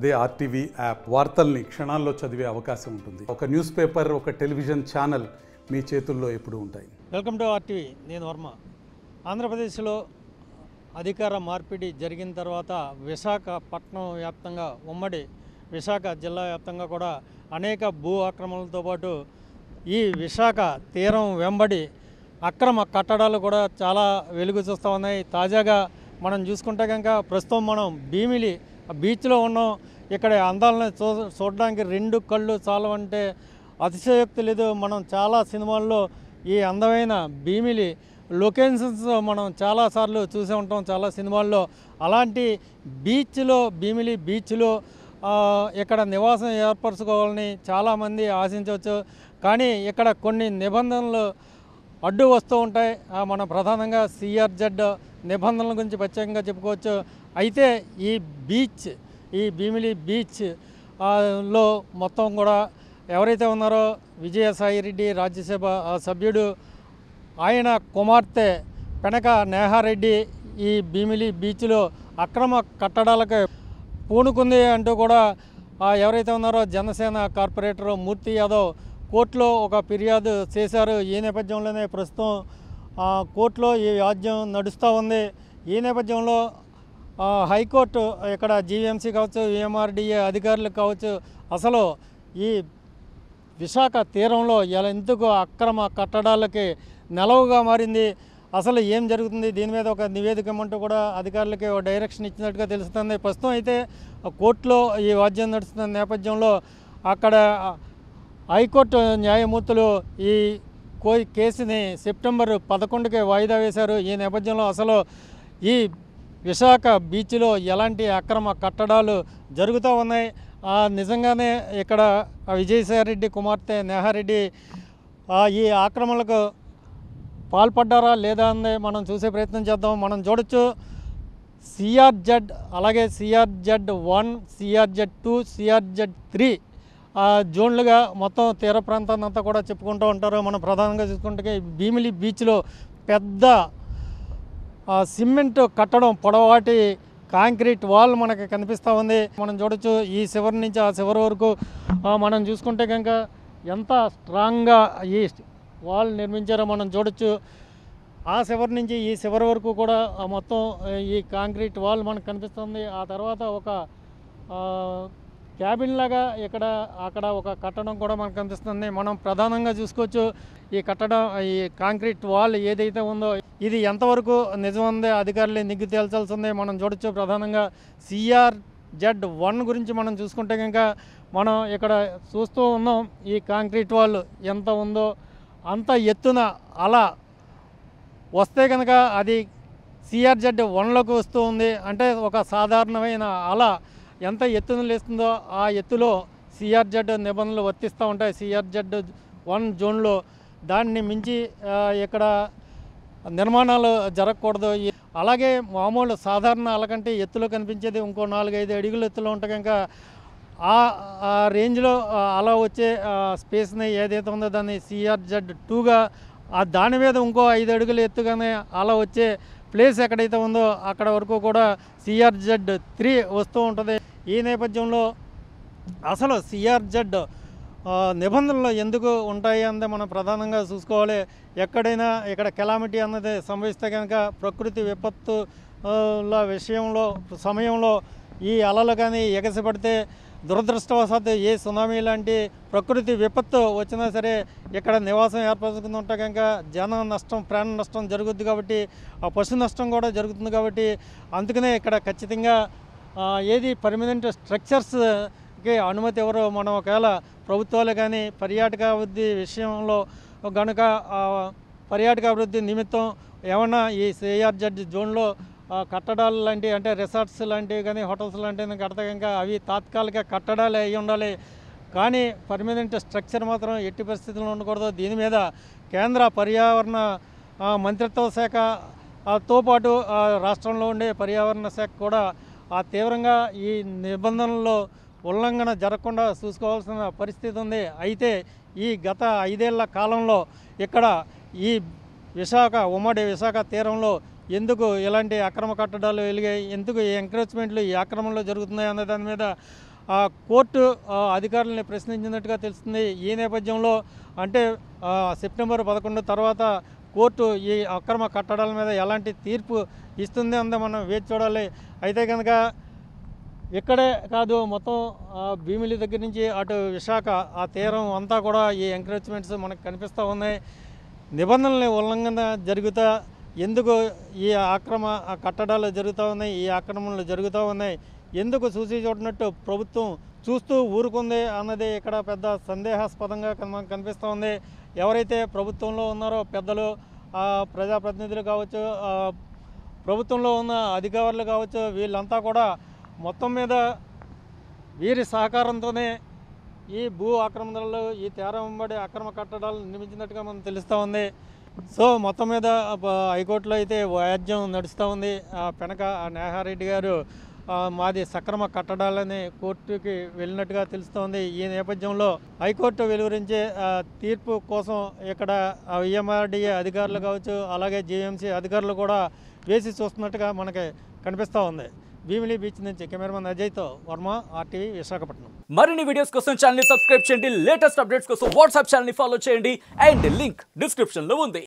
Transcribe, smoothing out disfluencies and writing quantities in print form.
అదే RTV app వార్తల్ని క్షణాల్లో చదివే అవకాశం ఉంటుంది. ఒక న్యూస్ పేపర్, ఒక టెలివిజన్ ఛానల్ మీ చేతుల్లో ఎప్పుడూ ఉంటాయి. Welcome to RTV. నేను వర్మ. ఆంధ్రప్రదేశ్లో అధికార మార్పిడి జరిగిన తర్వాత విశాఖపట్నం వ్యాప్తంగా, ఉమ్మడి విశాఖ జిల్లా వ్యాప్తంగా కూడా అనేక భూ ఆక్రమణలతో పాటు ఈ విశాఖ తీరం వెంబడి అక్రమ కట్టడాలు కూడా చాలా వెలుగు చూస్తూ ఉన్నాయి. తాజాగా మనం చూసుకుంటే కనుక ప్రస్తుతం మనం భీమిలి బీచ్లో ఉన్నాం. ఇక్కడ అందాలను చూడడానికి రెండు కళ్ళు చాలవంటే అతిశయోక్తి లేదు. మనం చాలా సినిమాల్లో ఈ అందమైన భీమిలి లొకేషన్స్ మనం చాలాసార్లు చూసే ఉంటాం చాలా సినిమాల్లో. అలాంటి బీచ్లో, భీమిలి బీచ్లో ఇక్కడ నివాసం ఏర్పరచుకోవాలని చాలామంది ఆశించవచ్చు. కానీ ఇక్కడ కొన్ని నిబంధనలు అడ్డు వస్తూ ఉంటాయి. మనం ప్రధానంగా సిఆర్జెడ్ నిబంధనల గురించి ప్రత్యేకంగా చెప్పుకోవచ్చు. అయితే ఈ బీచ్, ఈ భీమిలి బీచ్ లో మొత్తం కూడా ఎవరైతే ఉన్నారో విజయసాయిరెడ్డి రాజ్యసభ సభ్యుడు, ఆయన కుమార్తె పెనక నేహారెడ్డి ఈ భీమిలి బీచ్లో అక్రమ కట్టడాలకు పూనుకుంది అంటూ కూడా ఎవరైతే ఉన్నారో జనసేన కార్పొరేటర్ మూర్తి యాదవ్ కోర్టులో ఒక ఫిర్యాదు చేశారు. ఈ నేపథ్యంలోనే ప్రస్తుతం కోర్టులో ఈ వ్యాజ్యం నడుస్తూ ఉంది. ఈ నేపథ్యంలో హైకోర్టు ఇక్కడ జీవీఎంసీ కావచ్చు, విఎంఆర్డీఏ అధికారులు కావచ్చు, అసలు ఈ విశాఖ తీరంలో ఇలా ఎందుకు అక్రమ కట్టడాలకి నెలవుగా మారింది, అసలు ఏం జరుగుతుంది, దీని మీద ఒక నివేదిక ఇమ్మంటూ కూడా అధికారులకి ఒక డైరెక్షన్ ఇచ్చినట్టుగా తెలుస్తుంది. ప్రస్తుతం అయితే కోర్టులో ఈ వాద్యం నడుస్తున్న నేపథ్యంలో అక్కడ హైకోర్టు న్యాయమూర్తులు ఈ కేసుని సెప్టెంబర్ 11కి వాయిదా వేశారు. ఈ నేపథ్యంలో అసలు ఈ విశాఖ బీచ్లో ఎలాంటి అక్రమ కట్టడాలు జరుగుతూ ఉన్నాయి, నిజంగానే ఇక్కడ విజయసాయిరెడ్డి కుమార్తె నేహారెడ్డి ఈ ఆక్రమణలకు పాల్పడ్డారా లేదా అని మనం చూసే ప్రయత్నం చేద్దాం. మనం చూడొచ్చు సిఆర్జెడ్, అలాగే సిఆర్జెడ్-1, సిఆర్జెడ్-2, సిఆర్జెడ్-3 జోన్లుగా మొత్తం తీర ప్రాంతాన్ని అంతా కూడా చెప్పుకుంటూ ఉంటారు. మనం ప్రధానంగా చూసుకుంటే భీమిలి బీచ్లో పెద్ద సిమెంట్ కట్టడం, పొడవాటి కాంక్రీట్ వాల్ మనకి కనిపిస్తూ ఉంది. మనం చూడొచ్చు ఈ చివరి నుంచి ఆ చివరి వరకు మనం చూసుకుంటే కనుక ఎంత స్ట్రాంగ్గా ఈ వాల్ నిర్మించారో మనం చూడొచ్చు. ఆ చివరి నుంచి ఈ చివరి వరకు కూడా మొత్తం ఈ కాంక్రీట్ వాల్ మనకు కనిపిస్తుంది. ఆ తర్వాత ఒక క్యాబిన్ లాగా అక్కడ ఒక కట్టడం కూడా మనకు కనిపిస్తుంది. మనం ప్రధానంగా చూసుకోవచ్చు ఈ కట్టడం, ఈ కాంక్రీట్ వాల్ ఏదైతే ఉందో ఇది ఎంతవరకు నిజం ఉందో అధికారులు నిగ్గు తేల్చాల్సిందే. మనం చూడొచ్చు ప్రధానంగా సిఆర్జెడ్-1 గురించి మనం చూసుకుంటే కనుక మనం ఇక్కడ చూస్తూ ఉన్నాం. ఈ కాంక్రీట్ వాల్ ఎంత ఉందో అంత ఎత్తున అలా వస్తే కనుక అది సిఆర్జెడ్-1లోకి వస్తూ ఉంది. అంటే ఒక సాధారణమైన అలా ఎంత ఎత్తున లేస్తుందో ఆ ఎత్తులో సిఆర్జెడ్ నిబంధనలు వర్తిస్తూ ఉంటాయి. సిఆర్జెడ్-1 జోన్లో దాన్ని మించి ఇక్కడ నిర్మాణాలు జరగకూడదు. అలాగే మామూలు సాధారణ అలకంటే ఎత్తులో కనిపించేది ఇంకో 4-5 అడుగుల ఎత్తులో ఉంటే కనుక ఆ రేంజ్లో అలా వచ్చే స్పేస్ని ఏదైతే ఉందో దాన్ని సిఆర్జెడ్-2గా, దాని మీద ఇంకో 5 అడుగుల ఎత్తుగానే అలా వచ్చే ప్లేస్ ఎక్కడైతే ఉందో అక్కడ వరకు కూడా సిఆర్జెడ్-3 వస్తూ ఉంటుంది. ఈ నేపథ్యంలో అసలు సిఆర్జెడ్ నిబంధనలు ఎందుకు ఉంటాయి అన్నది మనం ప్రధానంగా చూసుకోవాలి. ఎక్కడైనా ఇక్కడ కెలామిటీ అన్నది సంభవిస్తే కనుక ప్రకృతి విపత్తుల సమయంలో ఈ అలలు కానీ ఎగసిపడితే దురదృష్టవశాత్తు ఏ సునామీ లాంటి ప్రకృతి విపత్తు వచ్చినా సరే ఇక్కడ నివాసం ఏర్పరచుకుని ఉంటే కనుక జన నష్టం, ప్రాణ నష్టం జరుగుద్ది కాబట్టి, పశు నష్టం కూడా జరుగుతుంది కాబట్టి అందుకనే ఇక్కడ ఖచ్చితంగా ఏది పర్మనెంట్ స్ట్రక్చర్స్కి అనుమతి ఎవరో మనం ఒకవేళ ప్రభుత్వాలు కానీ పర్యాటకాభివృద్ధి విషయంలో కనుక పర్యాటకాభివృద్ధి నిమిత్తం ఏమన్నా ఈ సిఆర్జెడ్ జోన్లో కట్టడాలు లాంటివి అంటే రిసార్ట్స్ లాంటివి కానీ హోటల్స్ లాంటివి కడితే కనుక అవి తాత్కాలిక కట్టడాలు అయి ఉండాలి. కానీ పర్మనెంట్ స్ట్రక్చర్ మాత్రం ఎట్టి పరిస్థితుల్లో ఉండకూడదు. దీని మీద కేంద్ర పర్యావరణ మంత్రిత్వ శాఖతో పాటు రాష్ట్రంలో ఉండే పర్యావరణ శాఖ కూడా తీవ్రంగా ఈ నిబంధనల్లో ఉల్లంఘన జరగకుండా చూసుకోవాల్సిన పరిస్థితి ఉంది. అయితే ఈ గత 5 ఏళ్ల కాలంలో ఇక్కడ ఈ ఉమ్మడి విశాఖ తీరంలో ఎందుకు ఇలాంటి అక్రమ కట్టడాలు వెలిగాయి, ఎందుకు ఈ ఎంక్రోచ్మెంట్లు ఈ ఆక్రమణలో జరుగుతున్నాయి అన్న దాని మీద కోర్టు అధికారులని ప్రశ్నించినట్టుగా తెలుస్తుంది. ఈ నేపథ్యంలో అంటే సెప్టెంబర్ 11 తర్వాత కోర్టు ఈ అక్రమ కట్టడాల మీద ఎలాంటి తీర్పు ఇస్తుంది అంతా మనం వేచి చూడాలి. అయితే కనుక ఇక్కడే కాదు, మొత్తం భీమిలి దగ్గర నుంచి అటు విశాఖ ఆ తీరం అంతా కూడా ఈ ఎంక్రోచ్మెంట్స్ మనకు కనిపిస్తూ ఉన్నాయి. నిబంధనల ఉల్లంఘన జరుగుతా ఎందుకు ఈ అక్రమ కట్టడాలు జరుగుతూ ఉన్నాయి, ఈ ఆక్రమణలు జరుగుతూ ఉన్నాయి, ఎందుకు చూసి చూడనట్టు ప్రభుత్వం చూస్తూ ఊరుకుంది అన్నది ఇక్కడ పెద్ద సందేహాస్పదంగా మనకు కనిపిస్తూ ఉంది. ఎవరైతే ప్రభుత్వంలో ఉన్నారో పెద్దలు, ప్రజాప్రతినిధులు కావచ్చు, ప్రభుత్వంలో ఉన్న అధికారులు కావచ్చు, వీళ్ళంతా కూడా మొత్తం మీద వీరి సహకారంతోనే ఈ భూ ఆక్రమణలు, ఈ తేరంబడి అక్రమ కట్టడాలు నిర్మించినట్టుగా మనం తెలుస్తూ ఉంది. సో మొత్తం మీద హైకోర్టులో అయితే వ్యాజ్యం నడుస్తూ ఉంది. పెనక నేహారెడ్డి గారు మాది సక్రమ కట్టడాలని కోర్టుకి వెళ్ళినట్టుగా తెలుస్తోంది. ఈ నేపథ్యంలో హైకోర్టు వెలువరించే తీర్పు కోసం ఇక్కడ ఈఎంఆర్డీఏ అధికారులు కావచ్చు, అలాగే జీఎంసీ అధికారులు కూడా వేసి చూస్తున్నట్టుగా మనకి కనిపిస్తూ ఉంది. భీమిలి బీచ్ నుంచి కెమెరామెన్ అజయ్తో వర్మ, RTV విశాఖపట్నం. మరిన్ని వీడియోస్ కోసం ఛానల్ ని సబ్స్క్రైబ్ చేయండి. లేటెస్ట్ అప్డేట్స్ కోసం వాట్సాప్ ఛానల్ ని ఫాలో చేయండి. అండ్ లింక్ డిస్క్రిప్షన్ లో ఉంది.